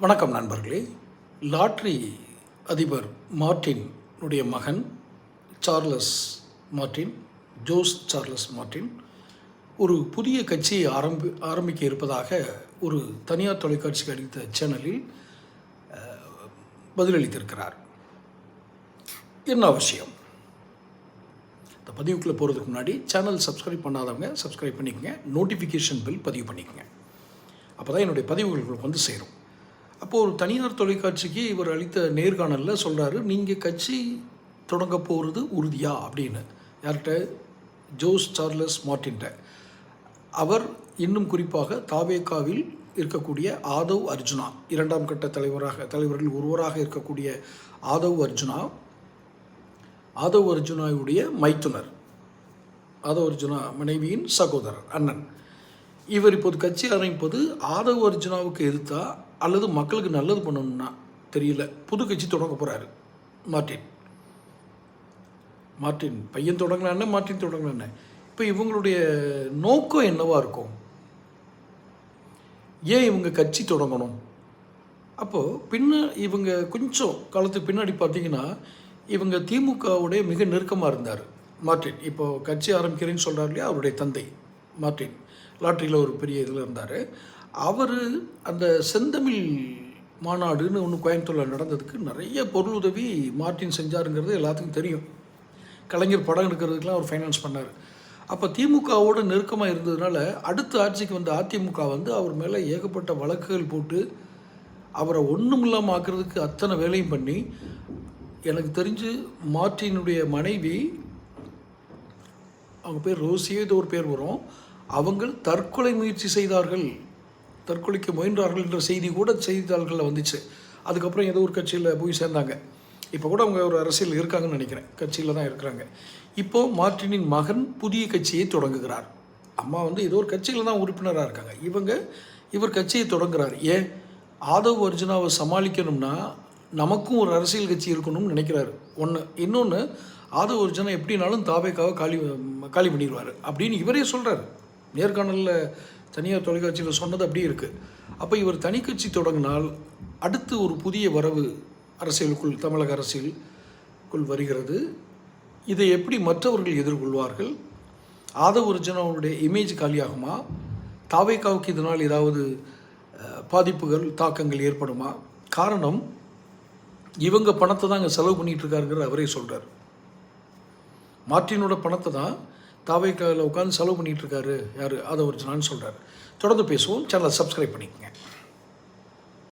வணக்கம் நண்பர்களே. லாட்ரி அதிபர் மார்ட்டினுடைய மகன் Charles Martin, Jose Charles Martin ஒரு புதிய கட்சியை ஆரம்பிக்க இருப்பதாக ஒரு தனியார் தொலைக்காட்சிக்கு அளித்த சேனலில் பதிலளித்திருக்கிறார். என்ன அவசியம்? இந்த பதிவுக்குள்ளே போகிறதுக்கு முன்னாடி சேனல் சப்ஸ்கிரைப் பண்ணாதவங்க சப்ஸ்கிரைப் பண்ணிக்கோங்க, நோட்டிஃபிகேஷன் பில் பதிவு பண்ணிக்கோங்க. அப்போ தான் என்னுடைய பதிவுகளுக்கு வந்து சேரும். அப்போது ஒரு தனியார் தொலைக்காட்சிக்கு இவர் அளித்த நேர்காணலில் சொல்கிறாரு, நீங்கள் கட்சி தொடங்க போகிறது உறுதியா அப்படின்னு. யார்கிட்ட? Jose Charles மார்ட்டின்ட்ட. அவர் இன்னும் குறிப்பாக தாவேகாவில் இருக்கக்கூடிய ஆதவ் அர்ஜுனா, இரண்டாம் கட்ட தலைவர்கள் ஒருவராக இருக்கக்கூடிய ஆதவ் அர்ஜுனாவுடைய மைத்துனர், ஆதவ் அர்ஜுனா மனைவியின் சகோதரர், அண்ணன். இவர் இப்போது கட்சி ஆரம்பிப்பது ஆதவ் அர்ஜுனாவுக்கு எதிர்த்தா அல்லது மக்களுக்கு நல்லது பண்ணணும்னா தெரியல. புது கட்சி தொடங்க போகிறாரு மார்ட்டின் பையன் தொடங்கலான்னு, மார்ட்டின் தொடங்கலான்னு. இப்போ இவங்களுடைய நோக்கம் என்னவாக இருக்கும்? ஏன் இவங்க கட்சி தொடங்கணும்? அப்போது இவங்க கொஞ்சம் காலத்துக்கு பின்னாடி பார்த்தீங்கன்னா இவங்க திமுகவுடைய மிக நெருக்கமாக இருந்தார் மார்ட்டின். இப்போது கட்சி ஆரம்பிக்கிறேன்னு சொல்கிறார் இல்லையா, அவருடைய தந்தை மார்ட்டின் லாட்ரியில் ஒரு பெரிய இதில் இருந்தார். அவர் அந்த செந்தமிழ் மாநாடுன்னு ஒன்று கோயம்புத்தூரில் நடந்ததுக்கு நிறைய பொருளுதவி மார்ட்டின் செஞ்சாருங்கிறது எல்லாத்துக்கும் தெரியும். கலைஞர் படம் எடுக்கிறதுக்கெலாம் அவர் ஃபைனான்ஸ் பண்ணார். அப்போ திமுகவோடு நெருக்கமாக இருந்ததுனால அடுத்த ஆட்சிக்கு வந்த அதிமுக அவர் மேலே ஏகப்பட்ட வழக்குகள் போட்டு அவரை ஒன்றும் இல்லாமல் ஆக்கிறதுக்கு அத்தனை வேலையும் பண்ணி, எனக்கு தெரிஞ்சு மார்ட்டினுடைய மனைவி, அவங்க பேர் ரோசியோ ஏதோ ஒரு பேர் வரும், அவங்க தற்கொலை முயற்சி செய்தார்கள், தற்கொலைக்கு முயன்றார்கள் என்ற செய்தி கூட செய்தித்தாள்களில் வந்துச்சு. அதுக்கப்புறம் ஏதோ ஒரு கட்சியில் போய் சேர்ந்தாங்க. இப்போ கூட அவங்க ஒரு அரசியல் இருக்காங்கன்னு நினைக்கிறேன், கட்சியில் தான் இருக்கிறாங்க. இப்போது மார்ட்டினின் மகன் புதிய கட்சியை தொடங்குகிறார். அம்மா ஏதோ ஒரு கட்சியில் தான் உறுப்பினராக இருக்காங்க. இவர் கட்சியை தொடங்குகிறார். ஏன்? ஆதவ் அர்ஜுனாவை சமாளிக்கணும்னா நமக்கும் ஒரு அரசியல் கட்சி இருக்கணும்னு நினைக்கிறாரு. இன்னொன்று, ஆதவ் அர்ஜுனா எப்படினாலும் தாவேக்காவை காலி பண்ணிடுவார் அப்படின்னு இவரே சொல்கிறார். நேர்காணலில் தனியார் தொலைக்காட்சியில் சொன்னது அப்படி இருக்குது. அப்போ இவர் தனி கட்சி தொடங்கினால் அடுத்து ஒரு புதிய வரவு அரசியலுக்குள், தமிழக அரசியலுக்குள் வருகிறது. இதை எப்படி மற்றவர்கள் எதிர்கொள்வார்கள்? ஆதவ் அர்ஜுனாவுடைய இமேஜ் காலியாகுமா? தாவேக்காவுக்கு இதனால் ஏதாவது பாதிப்புகள், தாக்கங்கள் ஏற்படுமா? காரணம், இவங்க பணத்தை தான் அங்கே செலவு பண்ணிகிட்ருக்காருங்கிற அவரே சொல்கிறார். மார்ட்டினோட பணத்தை தான் தாவேக்காவில் உட்காந்து செலவு பண்ணிகிட்ருக்காரு யார்? ஆதவ் அர்ஜுனான்னு சொல்கிறார். தொடர்ந்து பேசுவோம். சேனலை சப்ஸ்கிரைப் பண்ணிக்கங்க.